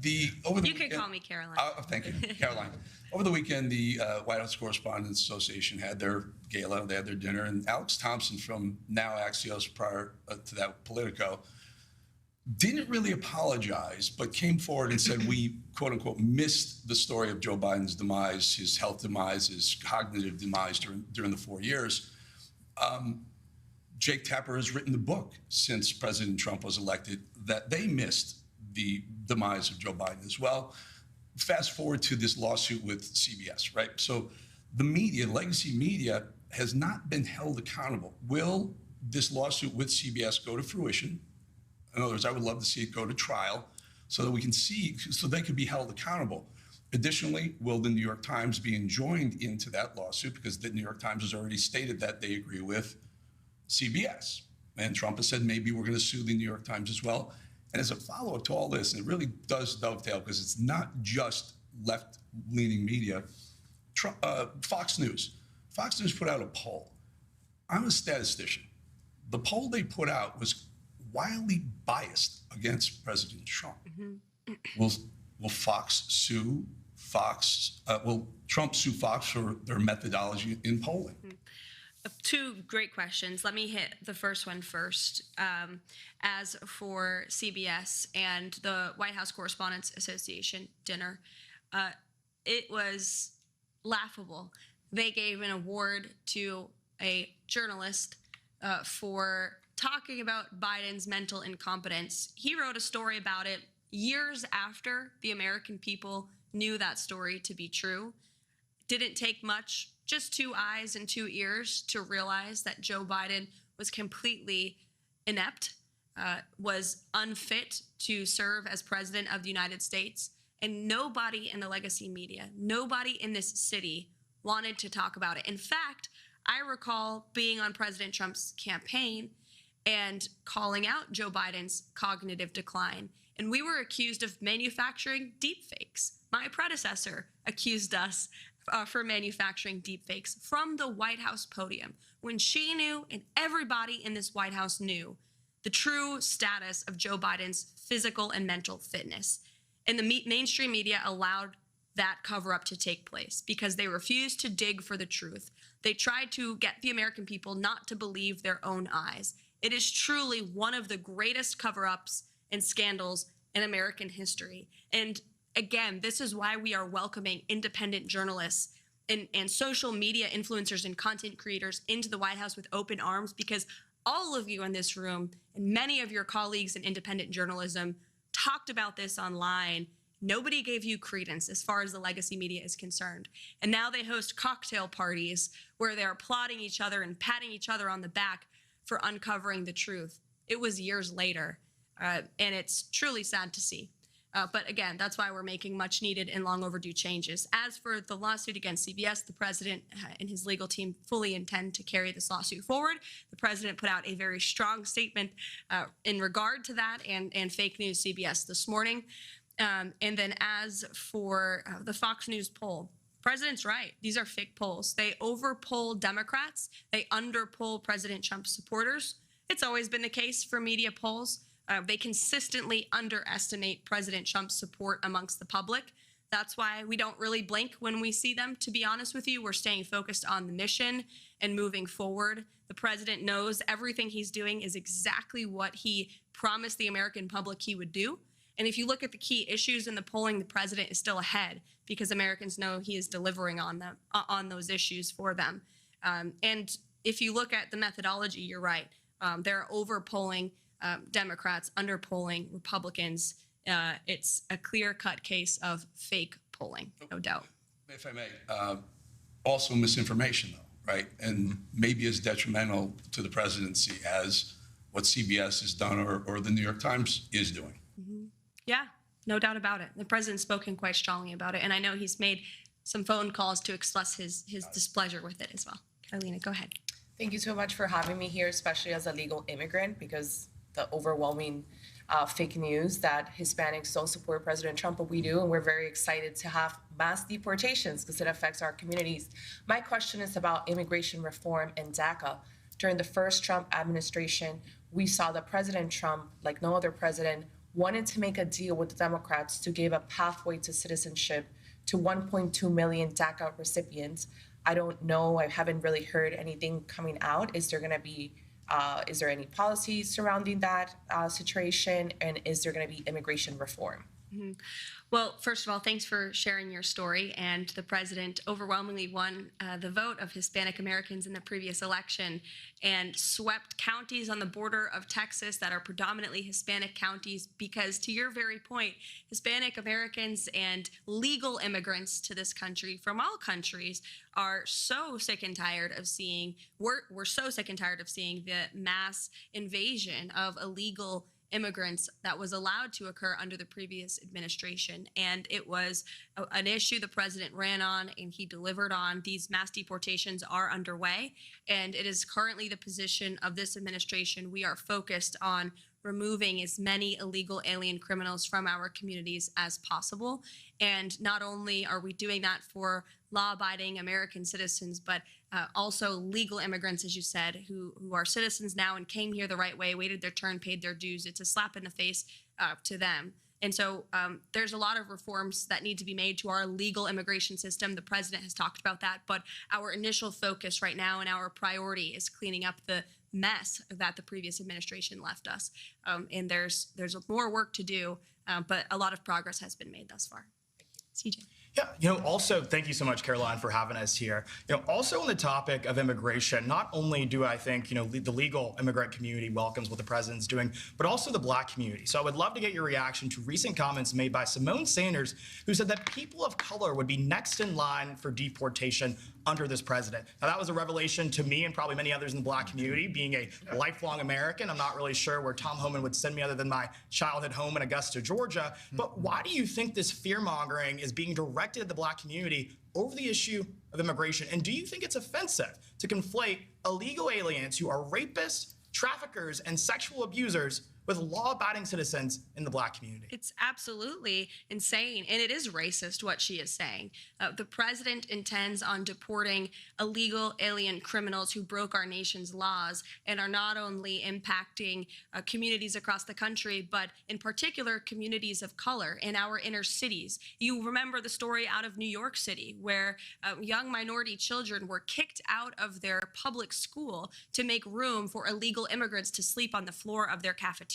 Speaker 25: You can call me Caroline.
Speaker 26: Thank you, Caroline. Over the weekend, the White House Correspondents Association had their gala, they had their dinner, and Alex Thompson from Now Axios, prior to that Politico, didn't really apologize, but came forward and said we, quote unquote, missed the story of Joe Biden's demise, his health demise, his cognitive demise during the 4 years. Jake Tapper has written the book since President Trump was elected that they missed the demise of Joe Biden as well. Fast forward to this lawsuit with CBS, right? So the media, legacy media, has not been held accountable. Will this lawsuit with CBS go to fruition? In other words, I would love to see it go to trial so that we can see, so they could be held accountable. Additionally, will the New York Times be enjoined into that lawsuit? Because the New York Times has already stated that they agree with CBS. And Trump has said maybe we're going to sue the New York Times as well. And as a follow-up to all this, and it really does dovetail because it's not just left-leaning media, Fox News. Fox News put out a poll. I'm a statistician. The poll they put out was wildly biased against President Trump. Will Fox sue Fox? Will Trump sue Fox for their methodology in polling?
Speaker 25: Two great questions. Let me hit the first one first. As for CBS and the White House Correspondents Association dinner, it was laughable. They gave an award to a journalist for talking about Biden's mental incompetence. He wrote a story about it years after the American people knew that story to be true. Didn't take much, just 2 eyes and 2 ears to realize that Joe Biden was completely inept, was unfit to serve as president of the United States. And nobody in the legacy media, nobody in this city wanted to talk about it. In fact, I recall being on President Trump's campaign and calling out Joe Biden's cognitive decline. And we were accused of manufacturing deepfakes. My predecessor accused us for manufacturing deepfakes from the White House podium when she knew and everybody in this White House knew the true status of Joe Biden's physical and mental fitness. And the mainstream media allowed that cover-up to take place because they refused to dig for the truth. They tried to get the American people not to believe their own eyes. It is truly one of the greatest cover-ups and scandals in American history. And again, this is why we are welcoming independent journalists and social media influencers and content creators into the White House with open arms, because all of you in this room and many of your colleagues in independent journalism talked about this online. Nobody gave you credence as far as the legacy media is concerned. And now they host cocktail parties where they're applauding each other and patting each other on the back for uncovering the truth. It was years later, and it's truly sad to see. But again, that's why we're making much needed and long overdue changes. As for the lawsuit against CBS, the president and his legal team fully intend to carry this lawsuit forward. The president put out a very strong statement in regard to that and fake news CBS this morning. And then as for the Fox News poll, president's right. These are fake polls. They overpoll Democrats. They underpoll President Trump's supporters. It's always been the case for media polls. They consistently underestimate President Trump's support amongst the public. That's why we don't really blink when we see them, to be honest with you. We're staying focused on the mission and moving forward. The president knows everything he's doing is exactly what he promised the American public he would do. And if you look at the key issues in the polling, the president is still ahead because Americans know he is delivering on them, on those issues for them. And if you look at the methodology, you're right. They're overpolling Democrats, underpolling Republicans. It's a clear-cut case of fake polling, no doubt.
Speaker 26: If I may, also misinformation, though, right? And maybe as detrimental to the presidency as what CBS has done or the New York Times is doing.
Speaker 25: Mm-hmm. Yeah, no doubt about it. The president's spoken quite strongly about it, and I know he's made some phone calls to express his displeasure with it as well. Carolina, go ahead.
Speaker 11: Thank you so much for having me here, especially as a legal immigrant, because the overwhelming fake news that Hispanics don't support President Trump, but we do, and we're very excited to have mass deportations because it affects our communities. My question is about immigration reform and DACA. During the first Trump administration, we saw that President Trump, like no other president, wanted to make a deal with the Democrats to give a pathway to citizenship to 1.2 million DACA recipients. I don't know, I haven't really heard anything coming out. Is there going to be is there any policies surrounding that situation? And is there going to be immigration reform?
Speaker 25: Mm-hmm. Well, first of all, thanks for sharing your story. And the president overwhelmingly won the vote of Hispanic Americans in the previous election and swept counties on the border of Texas that are predominantly Hispanic counties because, to your very point, Hispanic Americans and legal immigrants to this country from all countries are so sick and tired of seeing, we're so sick and tired of seeing the mass invasion of illegal immigrants that was allowed to occur under the previous administration. And it was an issue the president ran on and he delivered on. These mass deportations are underway, and it is currently the position of this administration. We are focused on removing as many illegal alien criminals from our communities as possible. And not only are we doing that for law-abiding American citizens, but also legal immigrants, as you said, who are citizens now and came here the right way, waited their turn, paid their dues. It's a slap in the face to them. And so there's a lot of reforms that need to be made to our legal immigration system. The president has talked about that, but our initial focus right now and our priority is cleaning up the mess that the previous administration left us. And there's more work to do, but a lot of progress has been made thus far. CJ.
Speaker 12: Yeah, also, thank you so much, Caroline, for having us here. Also on the topic of immigration, not only do I think, the legal immigrant community welcomes what the president's doing, but also the Black community. So I would love to get your reaction to recent comments made by Simone Sanders, who said that people of color would be next in line for deportation under this president. Now, that was a revelation to me and probably many others in the Black community. Being a lifelong American, I'm not really sure where Tom Homan would send me other than my childhood home in Augusta, Georgia. But why do you think this fear-mongering is being directed at the Black community over the issue of immigration? And do you think it's offensive to conflate illegal aliens who are rapists, traffickers, and sexual abusers with law-abiding citizens in the Black community?
Speaker 25: It's absolutely insane, and it is racist what she is saying. The president intends on deporting illegal alien criminals who broke our nation's laws and are not only impacting communities across the country, but in particular communities of color in our inner cities. You remember the story out of New York City where young minority children were kicked out of their public school to make room for illegal immigrants to sleep on the floor of their cafeteria.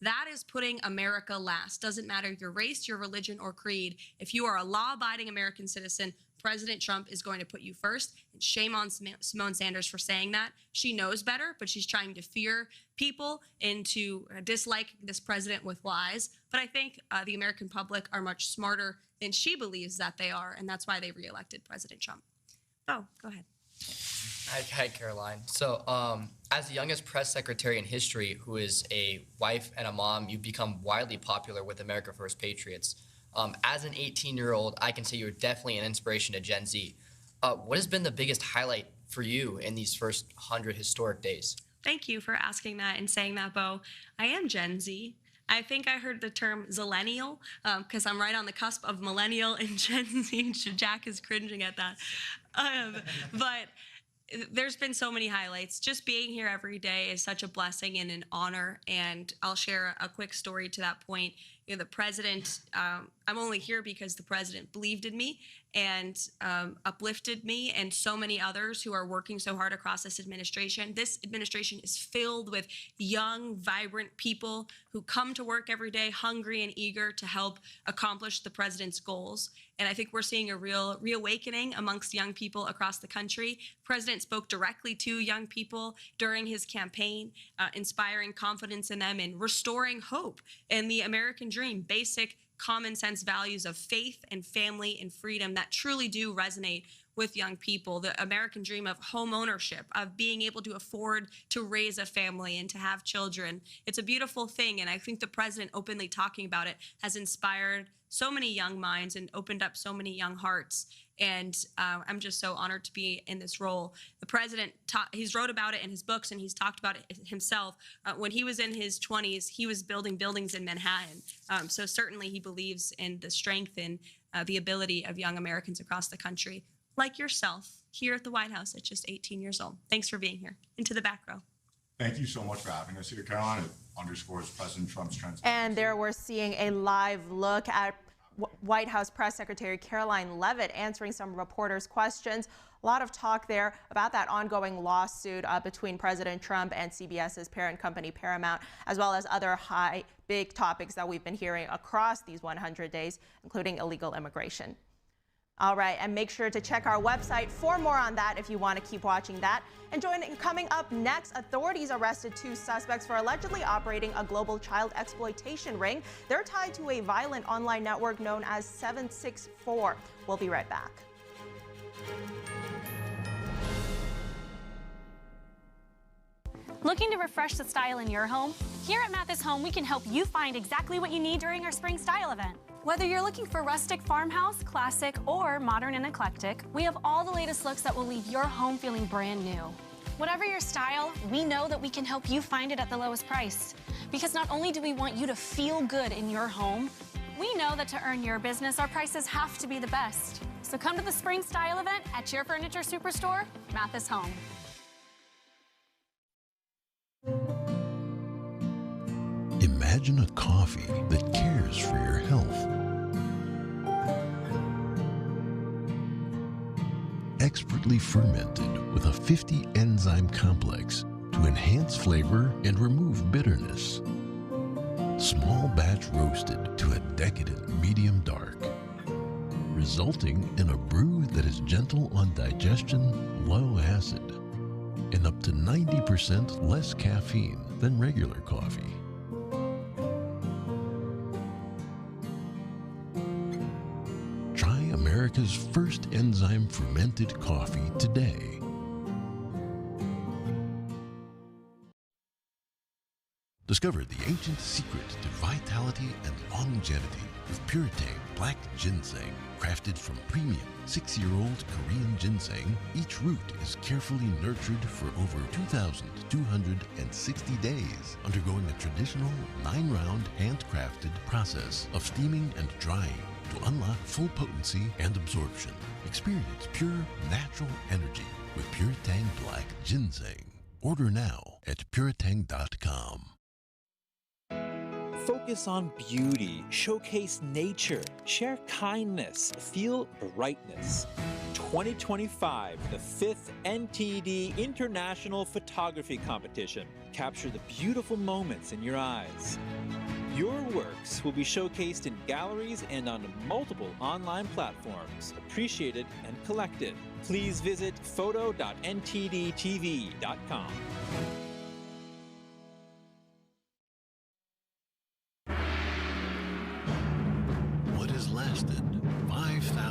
Speaker 25: That is putting America last. Doesn't matter your race, your religion, or creed. If you are a law-abiding American citizen, President Trump is going to put you first. And shame on Simone Sanders for saying that. She knows better, but she's trying to fear people into disliking this president with lies. But I think the American public are much smarter than she believes that they are, and that's why they reelected President Trump. Oh, go ahead.
Speaker 13: Hi, Caroline. So, as the youngest press secretary in history who is a wife and a mom, you've become widely popular with America First Patriots. As an 18-year-old, I can say you're definitely an inspiration to Gen Z. What has been the biggest highlight for you in these first 100 historic days?
Speaker 25: Thank you for asking that and saying that, Bo. I am Gen Z. I think I heard the term zillennial because I'm right on the cusp of millennial and Gen Z. Jack is cringing at that. But there's been so many highlights. Just being here every day is such a blessing and an honor. And I'll share a quick story to that point. The president, I'm only here because the president believed in me and uplifted me and so many others who are working so hard across this administration. This administration is filled with young, vibrant people who come to work every day hungry and eager to help accomplish the president's goals. And I think we're seeing a real reawakening amongst young people across the country. The president spoke directly to young people during his campaign, inspiring confidence in them and restoring hope in the American dream, basic common sense values of faith and family and freedom that truly do resonate with young people. The American dream of home ownership, of being able to afford to raise a family and to have children. It's a beautiful thing, and I think the president openly talking about it has inspired so many young minds and opened up so many young hearts. And I'm just so honored to be in this role. The president, he's wrote about it in his books and he's talked about it himself. When he was in his 20s, he was building buildings in Manhattan. So certainly he believes in the strength and the ability of young Americans across the country, like yourself, here at the White House at just 18 years old. Thanks for being here. Into the back row.
Speaker 14: Thank you so much for having us here, Caroline. It underscores President Trump's transparency.
Speaker 2: And there we're seeing a live look at White House Press Secretary Caroline Leavitt answering some reporters' questions. A lot of talk there about that ongoing lawsuit between President Trump and CBS's parent company Paramount, as well as other big topics that we've been hearing across these 100 days, including illegal immigration. All right, and make sure to check our website for more on that if you want to keep watching that. And coming up next, authorities arrested 2 suspects for allegedly operating a global child exploitation ring. They're tied to a violent online network known as 764. We'll be right back.
Speaker 15: Looking to refresh the style in your home? Here at Mathis Home, we can help you find exactly what you need during our spring style event. Whether you're looking for rustic farmhouse, classic, or modern and eclectic, we have all the latest looks that will leave your home feeling brand new. Whatever your style, we know that we can help you find it at the lowest price. Because not only do we want you to feel good in your home, we know that to earn your business, our prices have to be the best. So come to the spring style event at your furniture superstore, Mathis Home.
Speaker 19: Imagine Imagine a coffee that cares for your health. Expertly fermented with a 50 enzyme complex to enhance flavor and remove bitterness. Small batch roasted to a decadent medium dark, resulting in a brew that is gentle on digestion, low acid, and up to 90% less caffeine than regular coffee. Try America's first enzyme fermented coffee today. Discover the ancient secret to vitality and longevity with Puretang Black Ginseng. Crafted from premium 6-year-old Korean ginseng, each root is carefully nurtured for over 2,260 days, undergoing a traditional 9-round handcrafted process of steaming and drying to unlock full potency and absorption. Experience pure, natural energy with Puretang Black Ginseng. Order now at puretang.com.
Speaker 5: Focus on beauty, showcase nature, share kindness, feel brightness. 2025, the 5th NTD International Photography Competition. Capture the beautiful moments in your eyes. Your works will be showcased in galleries and on multiple online platforms, appreciated and collected. Please visit photo.ntdtv.com.
Speaker 19: What has lasted 5,000